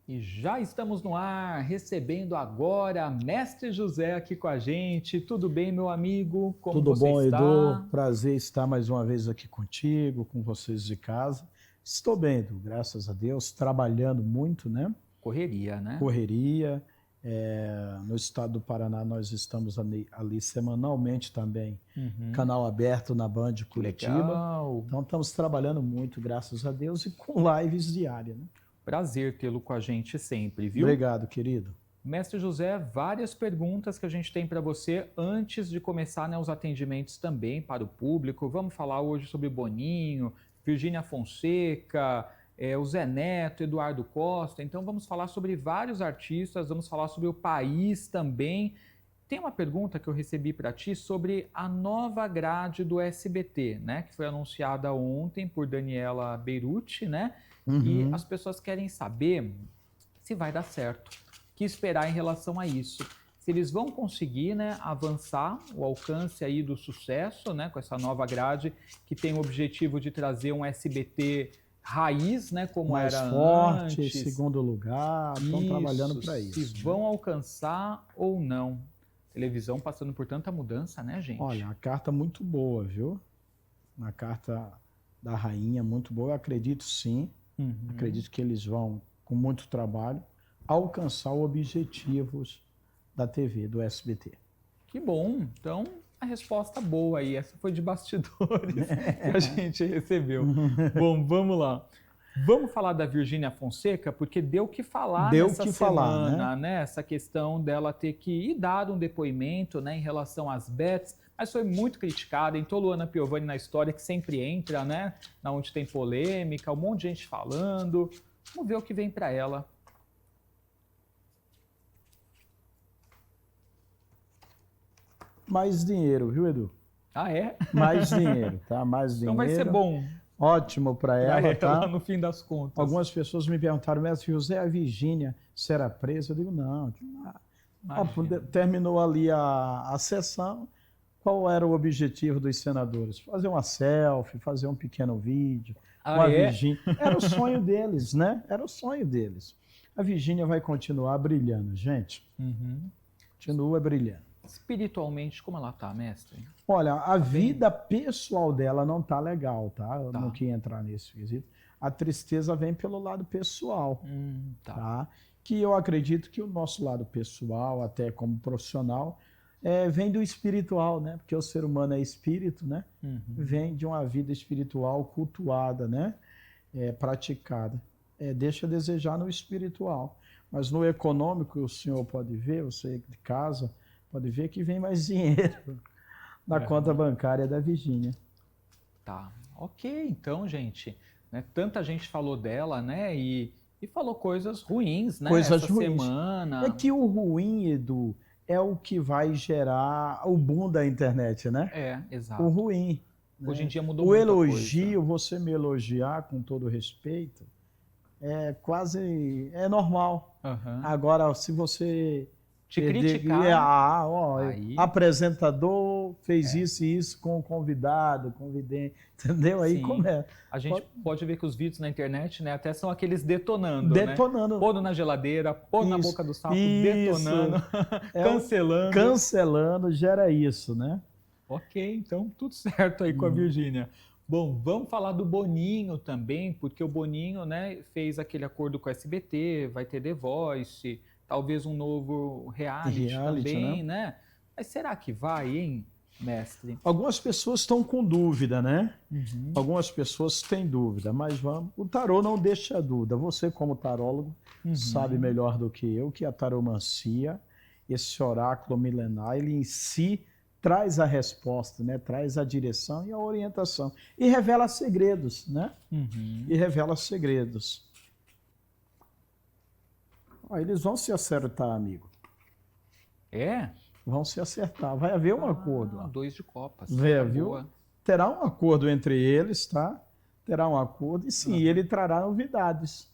E já estamos no ar, recebendo agora Mestre José aqui com a gente. Tudo bem, meu amigo? Como Tudo você bom, Edu? está? Prazer estar mais uma vez aqui contigo, com vocês de casa. Estou bem, Edu, graças a Deus, trabalhando muito, né? Correria, né? Correria. No estado do Paraná nós estamos ali semanalmente também, Uhum. canal aberto na Band Que Curitiba. legal! Então estamos trabalhando muito, graças a Deus, e com lives diárias, né? Prazer tê-lo com a gente sempre, viu? Obrigado, querido. Mestre José, várias perguntas que a gente tem para você antes de começar, né, os atendimentos também para o público. Vamos falar hoje sobre Boninho, Virgínia Fonseca, o Zé Neto, Eduardo Costa. Então vamos falar sobre vários artistas, vamos falar sobre o país também. Tem uma pergunta que eu recebi para ti sobre a nova grade do SBT, né, que foi anunciada ontem por Daniela Beruti, né? E Uhum. as pessoas querem saber se vai dar certo. O que esperar em relação a isso? Se eles vão conseguir, né, avançar o alcance aí do sucesso, né, com essa nova grade que tem o objetivo de trazer um SBT raiz, né, como Mais era forte, antes. segundo lugar, estão trabalhando Isso, para se isso, né? vão alcançar ou não. Televisão passando por tanta mudança, né, Olha, gente? a carta muito boa, viu? Uma carta da rainha muito boa. Eu acredito sim, Uhum. acredito que eles vão, com muito trabalho, alcançar os objetivos da TV, do SBT. Que bom. Então, a resposta boa aí. Essa foi de bastidores que a gente recebeu. Bom, vamos lá. Vamos falar da Virgínia Fonseca, porque deu o que falar Deu o nessa que falar, né? semana, né? Essa questão dela ter que ir dar um depoimento, né, em relação às bets, mas foi muito criticada. Entrou Luana Piovani na história, que sempre entra, né? Na onde tem polêmica, um monte de gente falando. Vamos ver o que vem para ela. Mais dinheiro, viu, Edu? Ah, é? Mais dinheiro, tá? Mais Então vai ser dinheiro. bom Ótimo para para ela, ela tá? no fim das contas. Algumas pessoas me perguntaram, mestre José, a Virgínia será presa? Eu digo, não. Imagina. Terminou ali a sessão. Qual era o objetivo dos senadores? Fazer uma selfie, fazer um pequeno vídeo, Ah, uma é? Virgínia. Era o sonho deles, né? Era o sonho deles. A Virgínia vai continuar brilhando, gente. Uhum. Continua brilhando. Espiritualmente, como ela tá, mestre? Olha, a Tá bem? vida pessoal dela não tá legal, tá? Eu não Tá. queria entrar nesse quesito. A tristeza vem pelo lado pessoal, Tá. tá? Que eu acredito que o nosso lado pessoal, até como profissional, vem do espiritual, né? Porque o ser humano é espírito, né? Uhum. Vem de uma vida espiritual cultuada, né? Praticada. Deixa a desejar no espiritual. Mas no econômico, o senhor pode ver, você de casa, pode ver que vem mais dinheiro na conta Uhum. bancária da Virgínia. Tá. Ok, então, gente. Né, tanta gente falou dela, né? E falou coisas ruins, né? Coisas Essa ruins. É semana. que o ruim, Edu, é o que vai gerar o boom da internet, né? O Exato. ruim. Hoje em Né? dia mudou O muita coisa. elogio, você me elogiar com todo respeito, é normal. Uhum. Agora, se você Te perder, criticar, aí, apresentador fez é, isso e isso com o convidado, convidente, entendeu? Aí sim. começa. A gente pode ver que os vídeos na internet, né, até são aqueles detonando, né? Detonando. Pondo na geladeira, pondo na Isso, boca do sapo, detonando, isso. cancelando. Cancelando, gera isso, né? Ok, então tudo certo aí com a Virgínia. Bom, vamos falar do Boninho também, porque o Boninho, né, fez aquele acordo com a SBT, vai ter The Voice, talvez um novo reality Reality, né? também, né? Mas será que vai, hein, mestre? Algumas pessoas estão com dúvida, né? Uhum. Algumas pessoas têm dúvida, mas vamos. O tarô não deixa dúvida. Você, como tarólogo, sabe Uhum. melhor do que eu que a taromancia, esse oráculo milenar, ele em si traz a resposta, né? Traz a direção e a orientação. E revela segredos, né? Uhum. E revela segredos. Ó, eles vão se acertar, amigo. É? Vão se acertar. Vai haver um acordo. Ó. 2 de copas. Vê, Tá viu? boa. Terá um acordo entre eles, tá? Terá um acordo. E sim, ele trará novidades.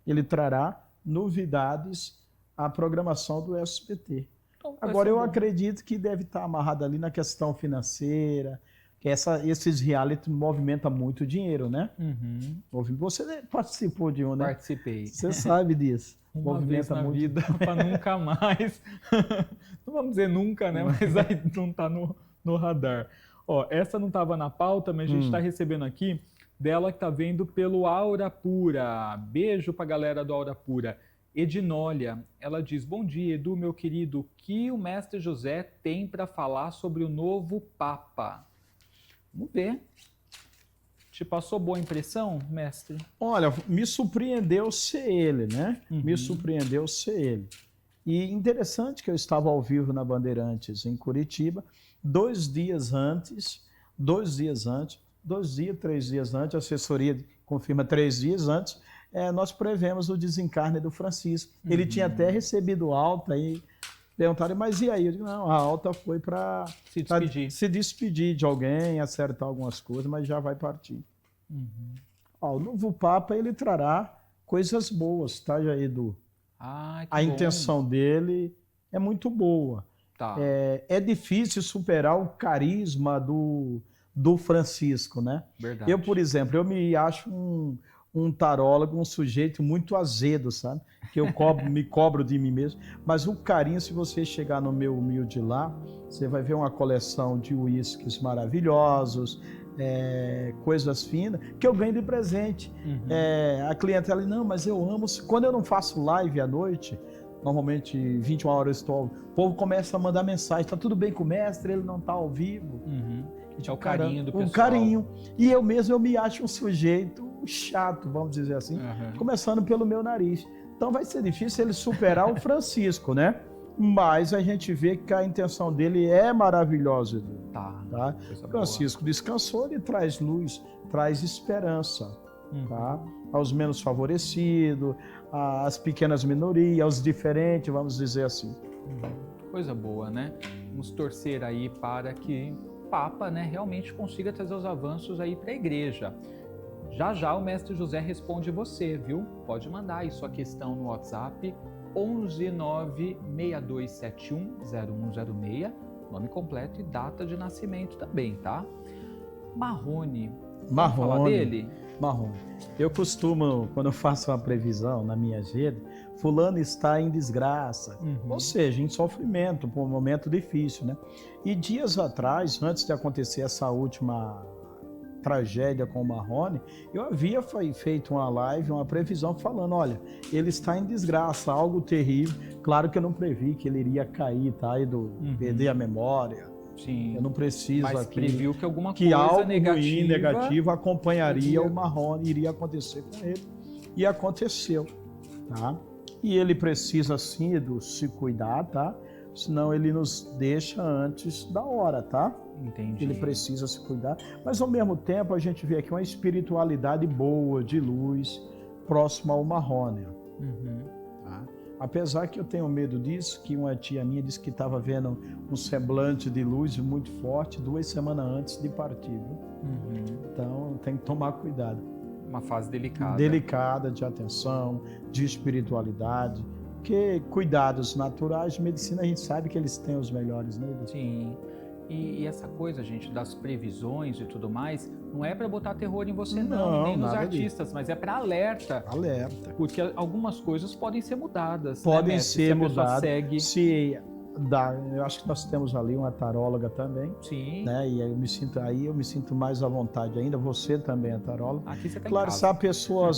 Ele trará novidades à programação do SBT. Então vai Agora, ser eu bom. acredito que deve estar amarrado ali na questão financeira, que esses reality movimentam muito dinheiro, né? Uhum. Você participou de um, né? Participei. Você sabe disso. Uma vez movimenta na muito. vida para nunca mais. Não vamos dizer nunca, né? Mas aí não está no radar. Ó, essa não estava na pauta, mas a gente está recebendo aqui dela que está vendo pelo Aura Pura. Beijo para a galera do Aura Pura. Edinólia, ela diz: bom dia, Edu, meu querido. O que o mestre José tem para falar sobre o novo Papa? Vamos ver. Te passou boa impressão, mestre? Olha, me surpreendeu ser ele, né? Me surpreendeu ser ele. E interessante que eu estava ao vivo na Bandeirantes, em Curitiba, 3 dias antes, a assessoria confirma 3 dias antes, nós prevemos o desencarne do Francisco. Ele tinha até recebido alta e perguntaram, mas e aí? Eu digo, não, a alta foi para se despedir de alguém, acertar algumas coisas, mas já vai partir. Ó, o novo Papa, ele trará coisas boas, tá, Edu? A intenção dele é muito boa. Tá. É difícil superar o carisma do Francisco, né? Verdade. Eu, por exemplo, eu me acho um tarólogo, um sujeito muito azedo, sabe? Que eu me cobro de mim mesmo. Mas o carinho, se você chegar no meu humilde lá, você vai ver uma coleção de uísques maravilhosos, coisas finas, que eu ganho de presente. A cliente, ela, não, mas eu amo. Quando eu não faço live à noite, normalmente 21 horas eu estou, o povo começa a mandar mensagem, tá tudo bem com o mestre, ele não tá ao vivo. É o carinho do pessoal. Um carinho. E eu mesmo, eu me acho um sujeito chato, vamos dizer assim, começando pelo meu nariz. Então vai ser difícil ele superar o Francisco, né? Mas a gente vê que a intenção dele é maravilhosa. Tá? Francisco descansou, ele traz luz, traz esperança, tá? Aos menos favorecidos, às pequenas minorias, aos diferentes, vamos dizer assim. Coisa boa, né? Vamos torcer aí para que o Papa, né, realmente consiga trazer os avanços aí para a igreja. Já já o mestre José responde você, viu? Pode mandar aí sua questão no WhatsApp 11962710106, nome completo e data de nascimento também, tá? Marrone. Vamos falar dele? Marrone. Eu costumo, quando eu faço uma previsão na minha agenda, fulano está em desgraça, ou seja, em sofrimento, por um momento difícil, né? E dias atrás, antes de acontecer essa última tragédia com o Marrone, eu havia feito uma live, uma previsão falando, olha, ele está em desgraça, algo terrível. Claro que eu não previ que ele iria cair, tá? E perder a memória. Sim. Eu não preciso mas aqui. previu que alguma que coisa algo negativo acompanharia o Marrone, iria acontecer com ele. E aconteceu, tá? E ele precisa, sim, se cuidar, tá? Senão ele nos deixa antes da hora, tá? Entendi. Ele precisa se cuidar. Mas, ao mesmo tempo, a gente vê aqui uma espiritualidade boa, de luz, próxima ao Marrone. Tá? Apesar que eu tenho medo disso, que uma tia minha disse que estava vendo um semblante de luz muito forte 2 semanas antes de partir. Viu? Então, tem que tomar cuidado. Uma fase delicada. Delicada, de atenção, de espiritualidade. Porque cuidados naturais de medicina, a gente sabe que eles têm os melhores, né? Sim. E essa coisa, gente, das previsões e tudo mais, não é para botar terror em você, não nem nos artistas, mas é para alerta. Alerta. Porque algumas coisas podem ser mudadas. Podem né, ser mudadas. Segue... eu acho que nós temos ali uma taróloga também. Sim. Né? E eu me sinto mais à vontade ainda. Você também é taróloga. Aqui você tá claro, se a pessoa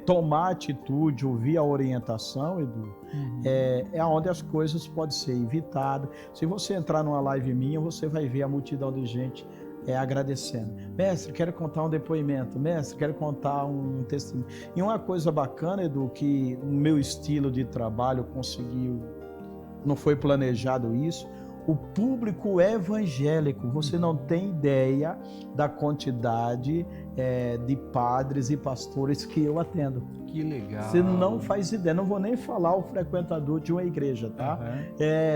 tomar atitude, ouvir a orientação, Edu, é onde as coisas podem ser evitadas. Se você entrar numa live minha, você vai ver a multidão de gente agradecendo. Mestre, quero contar um depoimento. Mestre, quero contar um testemunho. E uma coisa bacana, Edu, que o meu estilo de trabalho conseguiu, não foi planejado isso, o público evangélico, você não tem ideia da quantidade de padres e pastores que eu atendo. Que legal. Você não faz ideia, não vou nem falar o frequentador de uma igreja, tá?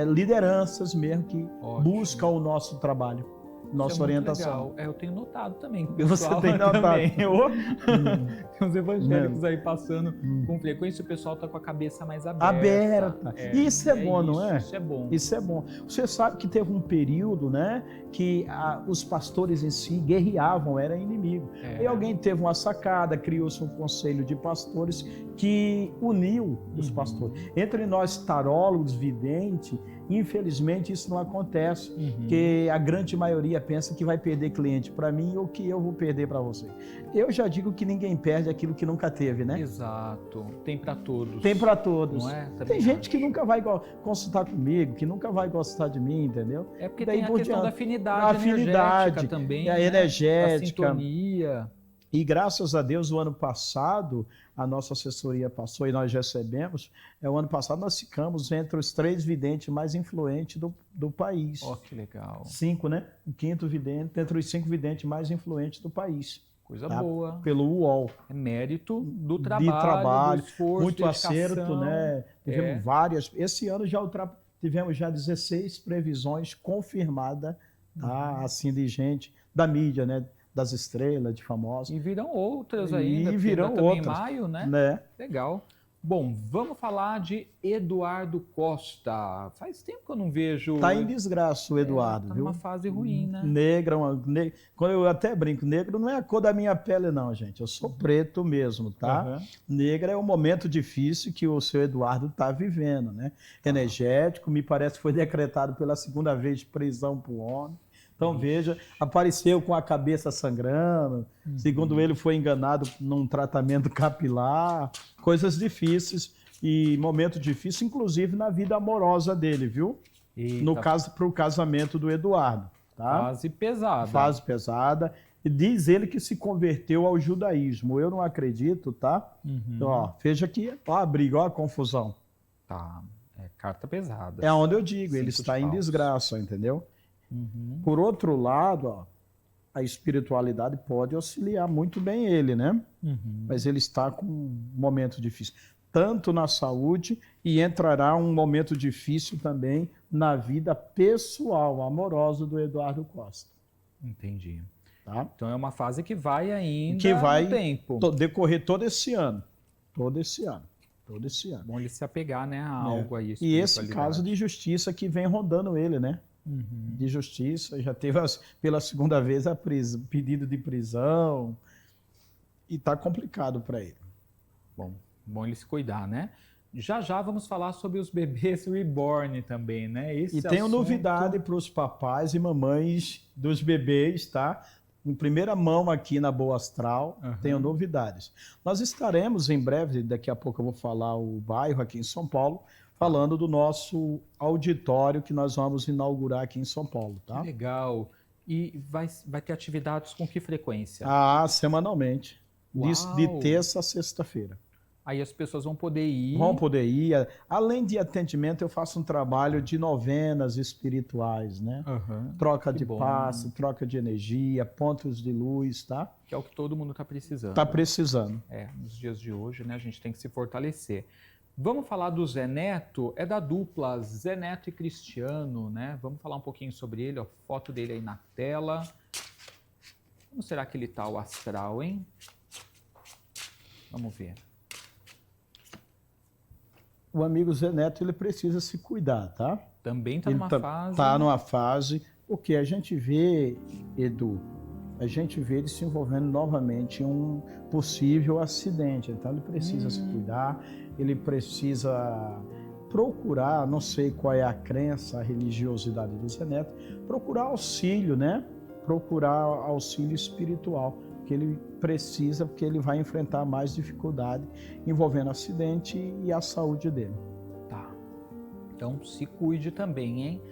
Lideranças mesmo que buscam o nosso trabalho. nossa Isso é muito orientação. legal. Eu tenho notado também. Você tem notado. Também. Tem uns evangélicos aí passando Hum. com frequência, o pessoal está com a cabeça mais aberta. Aberta. Isso é bom, não é? Isso é bom. Isso é bom. Você sabe que teve um período, né, que os pastores em si guerreavam, era inimigo. E alguém teve uma sacada, criou-se um conselho de pastores que uniu os pastores. Entre nós tarólogos, videntes, infelizmente isso não acontece, porque a grande maioria pensa que vai perder cliente para mim ou que eu vou perder para você. Eu já digo que ninguém perde aquilo que nunca teve, né? Exato. Tem para todos. Tem para todos. Não é? Tem gente que nunca vai consultar comigo, que nunca vai gostar de mim, entendeu? É porque daí tem a questão da afinidade energética também, a né? energética. A sintonia. E graças a Deus, o ano passado, a nossa assessoria passou e nós recebemos. O ano passado nós ficamos entre os 3 videntes mais influentes do país. Ó, que legal. 5, né? O 5º vidente, entre os 5 videntes mais influentes do país. Coisa boa. Pelo UOL. É mérito do trabalho, do esforço, muito dedicação. acerto, né? Tivemos várias. Esse ano tivemos já 16 previsões confirmadas, tá? Assim, de gente da mídia, né? Das estrelas, de famosos. E virão outras ainda. E virão também outras. Em maio, né? Legal. Bom, vamos falar de Eduardo Costa. Faz tempo que eu não vejo... Tá em desgraça o Eduardo, tá viu? numa fase ruim, né? Quando eu até brinco, negro não é a cor da minha pele não, gente. Eu sou preto mesmo, tá? Negra é um momento difícil que o seu Eduardo tá vivendo, né? Energético, me parece que foi decretado pela 2ª vez de prisão para o homem. Então, veja, apareceu com a cabeça sangrando, segundo ele foi enganado num tratamento capilar, coisas difíceis e momentos difíceis, inclusive na vida amorosa dele, viu? Eita. No caso, para o casamento do Eduardo. Tá? Fase pesada. Fase pesada. E diz ele que se converteu ao judaísmo. Eu não acredito, tá? Então, ó, veja aqui, ó a briga, ó a confusão. Tá, carta pesada. É onde eu digo, ele está em desgraça, entendeu? Por outro lado, ó, a espiritualidade pode auxiliar muito bem ele, né? Mas ele está com um momento difícil, tanto na saúde e entrará um momento difícil também na vida pessoal, amorosa do Eduardo Costa. Entendi. Tá? Então é uma fase que vai ainda no tempo. Decorrer todo esse ano. Todo esse ano. Bom ele se apegar, né, a algo aí. E esse caso de justiça que vem rondando ele, né? De justiça, já teve pela 2ª vez pedido de prisão e tá complicado para ele. Bom ele se cuidar, né? Já vamos falar sobre os bebês reborn também, né? E tenho novidade para os papais e mamães dos bebês, tá? Em primeira mão aqui na Boa Astral, tenho novidades. Nós estaremos em breve, daqui a pouco eu vou falar o bairro aqui em São Paulo, falando do nosso auditório que nós vamos inaugurar aqui em São Paulo, tá? Que legal. E vai ter atividades com que frequência? Semanalmente. De terça a sexta-feira. Aí as pessoas vão poder ir. Vão poder ir. Além de atendimento, eu faço um trabalho de novenas espirituais, né? Troca de passe, troca de energia, pontos de luz, tá? Que é o que todo mundo está precisando. Está precisando. Nos dias de hoje, né? A gente tem que se fortalecer. Vamos falar do Zé Neto, é da dupla Zé Neto e Cristiano, né? Vamos falar um pouquinho sobre ele, ó, foto dele aí na tela. Como será que ele tá o astral, hein? Vamos ver. O amigo Zé Neto, ele precisa se cuidar, tá? Também tá numa fase... Tá numa fase, porque a gente vê, Edu, ele se envolvendo novamente em um possível acidente. Então ele precisa se cuidar, ele precisa procurar, não sei qual é a crença, a religiosidade do Zé Neto, procurar auxílio, né? Procurar auxílio espiritual, que ele precisa, porque ele vai enfrentar mais dificuldade envolvendo acidente e a saúde dele. Tá. Então se cuide também, hein?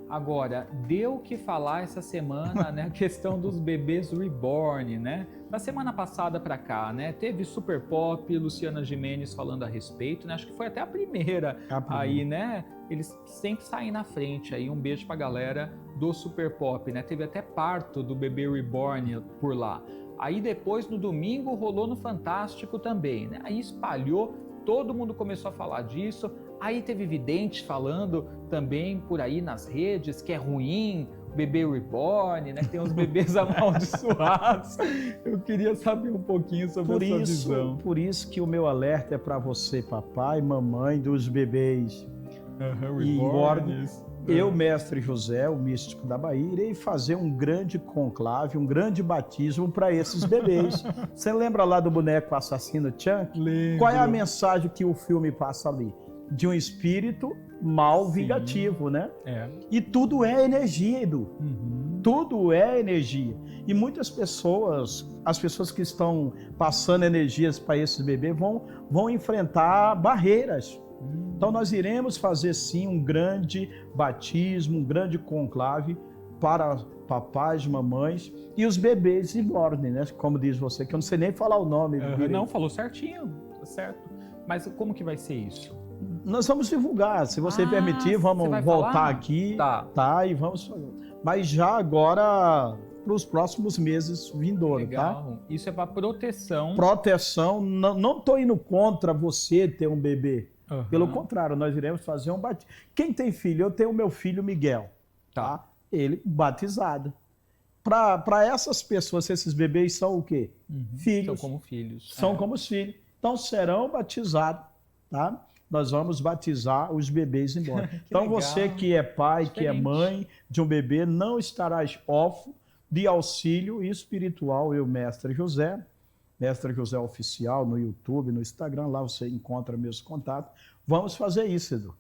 Agora, deu o que falar essa semana, né? A questão dos bebês reborn, né? Da semana passada para cá, né? Teve Super Pop, Luciana Gimenez falando a respeito, né? Acho que foi até a primeira aí, né? Eles sempre saem na frente aí. Um beijo pra galera do Super Pop, né? Teve até parto do bebê reborn por lá. Aí depois, no domingo, rolou no Fantástico também, né? Aí espalhou, todo mundo começou a falar disso. Aí teve vidente falando também por aí nas redes que é ruim bebê reborn, né? Que tem os bebês amaldiçoados. Eu queria saber um pouquinho sobre essa visão. Por isso que o meu alerta é para você, papai, mamãe dos bebês. Reborn. Eu, mestre José, o místico da Bahia, irei fazer um grande conclave, um grande batismo para esses bebês. Você lembra lá do boneco assassino Chunk? Lembro. Qual é a mensagem que o filme passa ali? De um espírito mal vingativo, né? É. E tudo é energia, Edu. Tudo é energia. E muitas pessoas, as pessoas que estão passando energias para esses bebês, vão enfrentar barreiras. Então nós iremos fazer sim um grande batismo, um grande conclave para papais, mamães e os bebês reborn, né? Como diz você, que eu não sei nem falar o nome. Não, falou certinho, tá certo. Mas como que vai ser isso? Nós vamos divulgar, se você permitir, vamos voltar falar? aqui, tá, e vamos fazer. Mas já agora, para os próximos meses vindouros, tá? Isso é para proteção. Proteção, não estou indo contra você ter um bebê. Pelo contrário, nós iremos fazer um batismo. Quem tem filho? Eu tenho o meu filho Miguel, tá? Ele batizado. Para essas pessoas, esses bebês são o quê? Filhos. São como filhos. São como os filhos. Então serão batizados, tá? Nós vamos batizar os bebês embora. Então legal. Você que é pai, que é mãe de um bebê, não estarás órfão de auxílio espiritual. Eu, mestre José Oficial, no YouTube, no Instagram, lá você encontra meus contatos. Vamos fazer isso, Edu.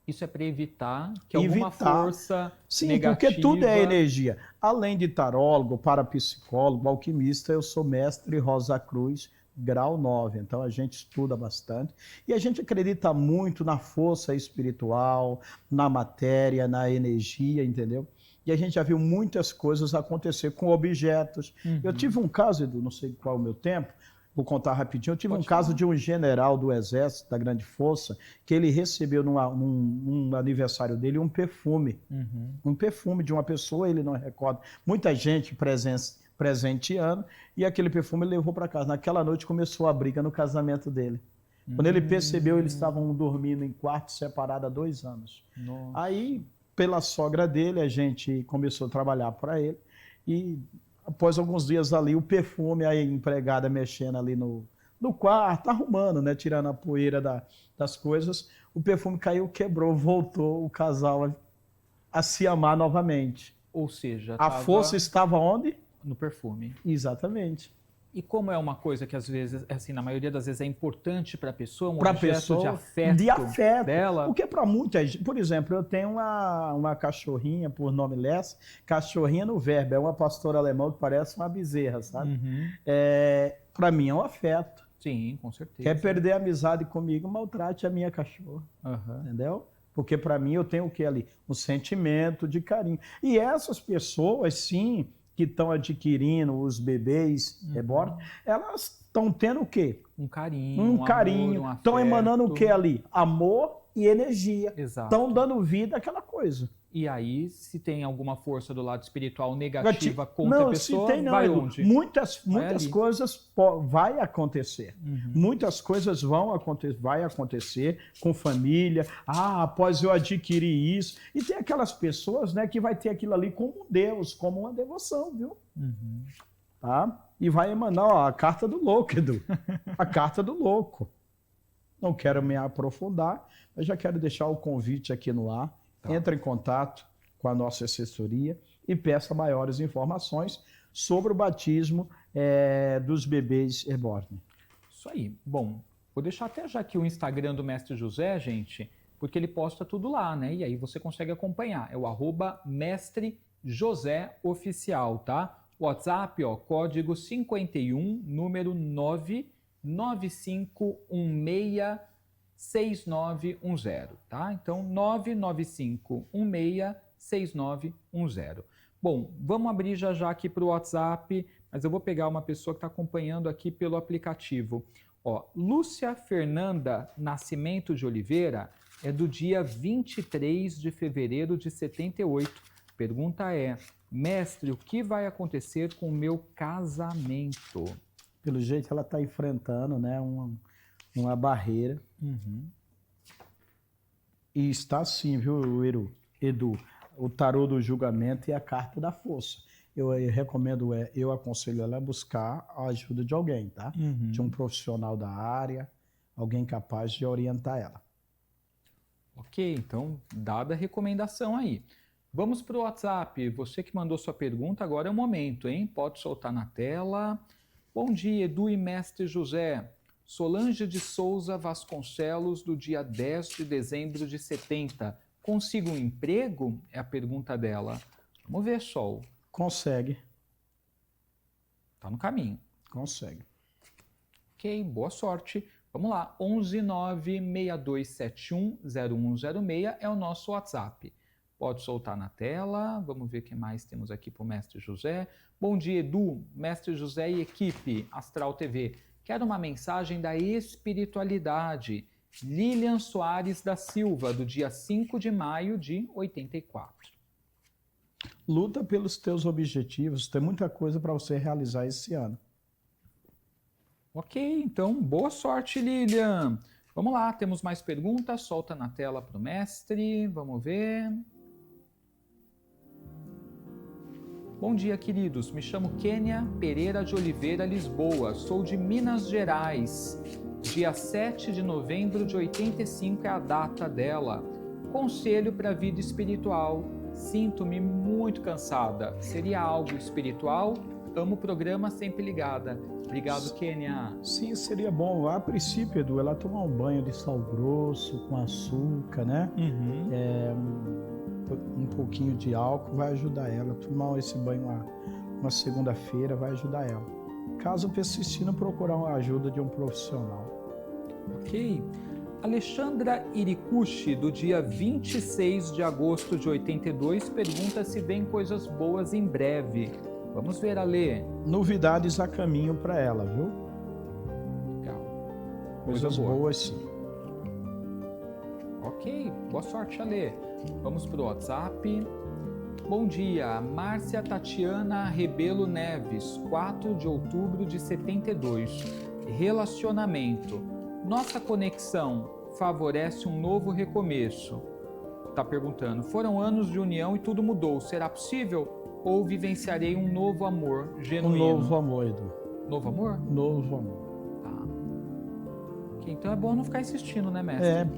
Isso é para evitar que alguma força negativa... Porque tudo é energia. Além de tarólogo, parapsicólogo, alquimista, eu sou mestre Rosa Cruz, grau 9. Então a gente estuda bastante. E a gente acredita muito na força espiritual, na matéria, na energia, entendeu? E a gente já viu muitas coisas acontecer com objetos. Eu tive um caso, Edu, não sei qual é o meu tempo, vou contar rapidinho. Eu tive um caso de um general do Exército, da Grande Força, que ele recebeu num aniversário dele um perfume. Um perfume de uma pessoa, ele não recorda. Muita gente presenteando, e aquele perfume ele levou para casa. Naquela noite começou a briga no casamento dele. Quando ele percebeu, eles estavam dormindo em quartos separados há 2 anos. Nossa. Aí, pela sogra dele, a gente começou a trabalhar para ele, e após alguns dias ali, o perfume, a empregada mexendo ali no quarto, arrumando, né, tirando a poeira das coisas, o perfume caiu, quebrou, voltou o casal a se amar novamente. Ou seja, a força estava onde? No perfume. Exatamente. E como é uma coisa que às vezes, assim, na maioria das vezes é importante para a pessoa, objeto de afeto dela. Porque para muita gente, por exemplo, eu tenho uma cachorrinha, por nome Lessa, cachorrinha no verbo, é uma pastora alemã que parece uma bezerra, sabe? Para mim é um afeto. Sim, com certeza. Quer perder a amizade comigo, maltrate a minha cachorra, entendeu? Porque para mim eu tenho o que ali? Um sentimento de carinho. E essas pessoas, sim, que estão adquirindo os bebês reborn, elas estão tendo o quê? Um carinho, um carinho. Estão emanando o quê ali? Amor e energia. Exato. Estão dando vida àquela coisa. E aí, se tem alguma força do lado espiritual negativa contra a pessoa, se tem, vai onde? Muitas coisas vai acontecer. Muitas coisas vai acontecer com família. Após eu adquirir isso. E tem aquelas pessoas, né, que vai ter aquilo ali como Deus, como uma devoção, viu? Tá? E vai emanar a carta do louco, Edu. A carta do louco. Não quero me aprofundar, mas já quero deixar o convite aqui no ar. Entre em contato com a nossa assessoria e peça maiores informações sobre o batismo dos bebês reborn. Isso aí. Bom, vou deixar até já aqui o Instagram do Mestre José, gente, porque ele posta tudo lá, né? E aí você consegue acompanhar. É o @Mestre José Oficial, tá? WhatsApp, código 51, número 995166910, tá? Então, 995166910. Bom, vamos abrir já aqui para o WhatsApp, mas eu vou pegar uma pessoa que está acompanhando aqui pelo aplicativo. Lúcia Fernanda Nascimento de Oliveira é do dia 23 de fevereiro de 78. Pergunta é, mestre, o que vai acontecer com o meu casamento? Pelo jeito ela está enfrentando, né, uma barreira. E está sim, viu, Edu? o tarô do julgamento e a carta da força. Eu recomendo, eu aconselho ela a buscar a ajuda de alguém, tá? Uhum. De um profissional da área, alguém capaz de orientar ela. Ok, então, dada a recomendação aí. Vamos para o WhatsApp. Você que mandou sua pergunta, agora é o momento, hein? Pode soltar na tela. Bom dia, Edu e Mestre José. Solange de Souza Vasconcelos, do dia 10 de dezembro de 70. Consigo um emprego? É a pergunta dela. Vamos ver, Sol. Consegue, Tá no caminho. consegue. Ok, boa sorte. Vamos lá, 11962710106 é o nosso WhatsApp. Pode soltar na tela. Vamos ver o que mais temos aqui para o Mestre José. Bom dia, Edu, Mestre José e equipe Astral TV. Quero uma mensagem da espiritualidade. Lilian Soares da Silva, do dia 5 de maio de 84. Luta pelos teus objetivos, tem muita coisa para você realizar esse ano. Ok, então boa sorte, Lilian. Vamos lá, temos mais perguntas. Solta na tela para o mestre. Vamos ver. Bom dia, queridos. Me chamo Kênia Pereira de Oliveira Lisboa. Sou de Minas Gerais. Dia 7 de novembro de 85 é a data dela. Conselho para a vida espiritual. Sinto-me muito cansada. Seria algo espiritual? Amo o programa, sempre ligada. Obrigado, Kênia. Sim, seria bom. A princípio, Edu, ela tomar um banho de sal grosso com açúcar, né? Um pouquinho de álcool vai ajudar ela. Tomar esse banho uma segunda-feira vai ajudar ela. Caso persistindo, procurar a ajuda de um profissional. Ok. Alexandra Irikushi, do dia 26 de agosto de 82, pergunta se vem coisas boas em breve. Vamos ver, Ale. Novidades a caminho para ela, viu? Legal. Coisas boas, sim. Ok, boa sorte, Ale. Vamos para o WhatsApp. Bom dia, Márcia Tatiana Rebelo Neves, 4 de outubro de 72. Relacionamento. Nossa conexão favorece um novo recomeço. Tá perguntando, foram anos de união e tudo mudou. Será possível? Ou vivenciarei um novo amor genuíno? Um novo amor, Edu. Novo amor? Novo amor. Tá. Ok, então é bom não ficar insistindo, né, mestre?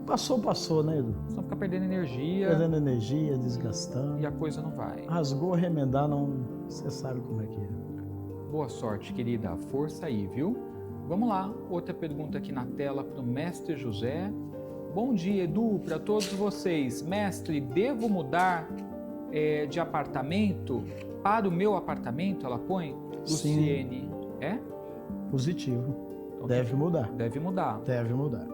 Passou, né, Edu? Senão fica perdendo energia. Perdendo energia, desgastando. E a coisa não vai. Rasgou, remendar, não. Você sabe como é que é. Boa sorte, querida. Força aí, viu? Vamos lá. Outra pergunta aqui na tela para o Mestre José. Bom dia, Edu, para todos vocês. Mestre, devo mudar de apartamento para o meu apartamento? Ela põe? Luciene. É? Positivo. Então, Deve mudar. Deve mudar. Deve mudar.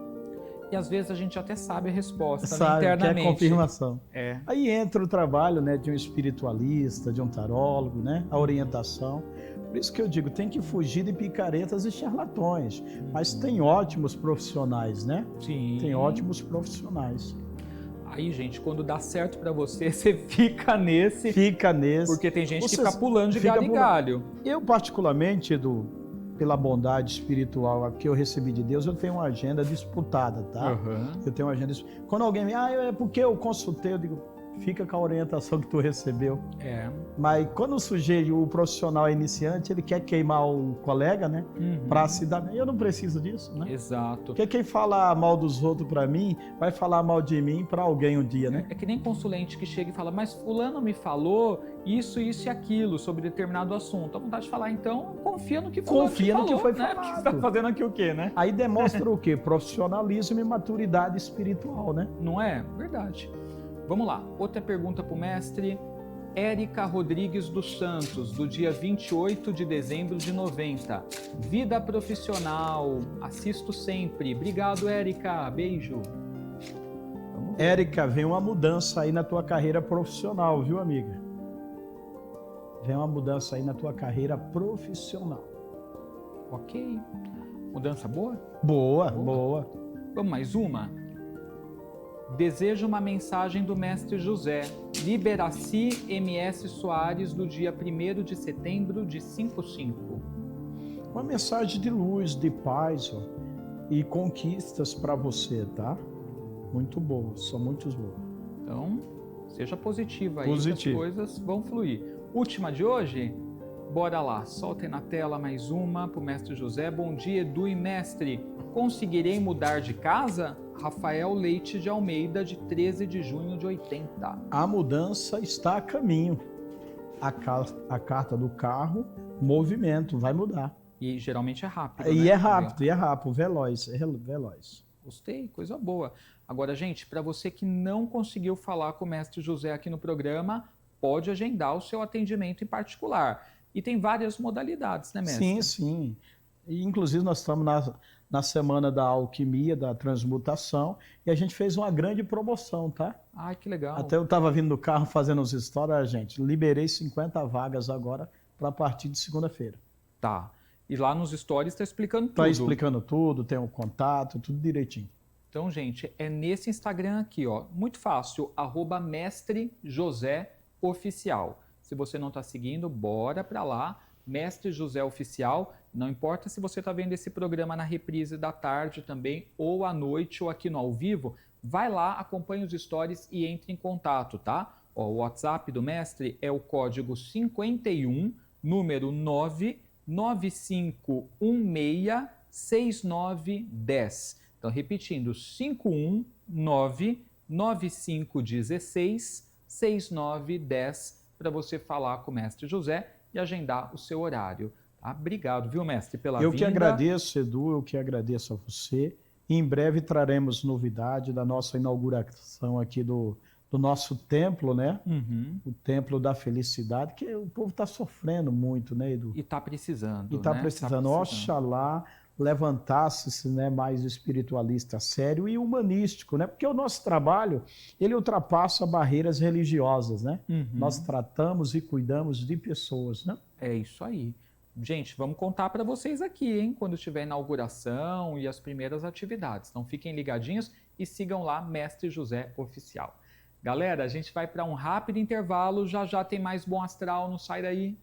E às vezes a gente até sabe a resposta, né, Sabe, internamente. quer confirmação. É. Aí entra o trabalho, né, de um espiritualista, de um tarólogo, né, a orientação. Por isso que eu digo, tem que fugir de picaretas e charlatões. Mas tem ótimos profissionais, né? Sim. Tem ótimos profissionais. Aí, gente, quando dá certo pra você, você fica nesse. Fica nesse. Porque tem gente que fica pulando de galho em galho. Eu, particularmente, Edu, pela bondade espiritual que eu recebi de Deus, eu tenho uma agenda disputada, tá? Eu tenho uma agenda disputada. Quando alguém me é porque eu consultei, eu digo, fica com a orientação que tu recebeu. Mas quando o sujeito, o profissional é iniciante, ele quer queimar o colega, né? Pra se dar bem. Eu não preciso disso, né? Exato. Porque quem fala mal dos outros pra mim, vai falar mal de mim pra alguém um dia, né? É que nem consulente que chega e fala, mas fulano me falou isso e aquilo sobre determinado assunto. A vontade de falar, então, confia no que fulano Confia no falou, que foi né? falado. Você tá fazendo aqui o quê, né? Aí demonstra o quê? Profissionalismo e maturidade espiritual, né? Não é? Verdade. Vamos lá. Outra pergunta para o mestre. Érica Rodrigues dos Santos, do dia 28 de dezembro de 90. Vida profissional. Assisto sempre. Obrigado, Érica. Beijo. Érica, vem uma mudança aí na tua carreira profissional, viu, amiga? Vem uma mudança aí na tua carreira profissional. Ok. Mudança boa? Boa. Vamos mais uma? Desejo uma mensagem do Mestre José. Liberaci MS Soares, do dia 1º de setembro de 55. Uma mensagem de luz, de paz, ó, e conquistas para você, tá? Muito boa, são muitos boas. Então, Seja positivo aí, Positivo. que as coisas vão fluir. Última de hoje? Bora lá, soltem na tela mais uma para o Mestre José. Bom dia, Edu e Mestre. Conseguirei mudar de casa? Rafael Leite de Almeida, de 13 de junho de 80. A mudança está a caminho. A carta do carro, movimento, vai mudar. E geralmente é rápido, E né? é rápido, veloz, veloz. Gostei, coisa boa. Agora, gente, para você que não conseguiu falar com o Mestre José aqui no programa, pode agendar o seu atendimento em particular. E tem várias modalidades, né, Mestre? Sim, sim. E, inclusive, nós estamos na semana da alquimia, da transmutação, e a gente fez uma grande promoção, tá? Ai, que legal. Até eu estava vindo no carro fazendo uns stories, gente, liberei 50 vagas agora para partir de segunda-feira. Tá. E lá nos stories está explicando tudo. Está explicando tudo, tem o contato, tudo direitinho. Então, gente, é nesse Instagram aqui, ó, muito fácil, @Mestre José Oficial. Se você não está seguindo, bora para lá, Mestre José Oficial. Não importa se você está vendo esse programa na reprise da tarde também, ou à noite, ou aqui no ao vivo, vai lá, acompanhe os stories e entre em contato, tá? Ó, o WhatsApp do Mestre é o código 51, número 995166910. Então, repetindo, 51995166910 para você falar com o Mestre José e agendar o seu horário. Tá? Obrigado, viu, Mestre, pela vinda. Eu que agradeço, Edu, eu que agradeço a você. Em breve traremos novidade da nossa inauguração aqui do nosso templo, né? Uhum. O Templo da Felicidade, que o povo está sofrendo muito, né, Edu? E está precisando, E está né? precisando. Oxalá levantasse-se, né, mais espiritualista sério e humanístico, né? Porque o nosso trabalho, ele ultrapassa barreiras religiosas, né? Uhum. Nós tratamos e cuidamos de pessoas, né? É isso aí. Gente, vamos contar para vocês aqui, hein? Quando tiver inauguração e as primeiras atividades. Então fiquem ligadinhos e sigam lá Mestre José Oficial. Galera, a gente vai para um rápido intervalo. Já já tem mais Bom Astral, não sai daí.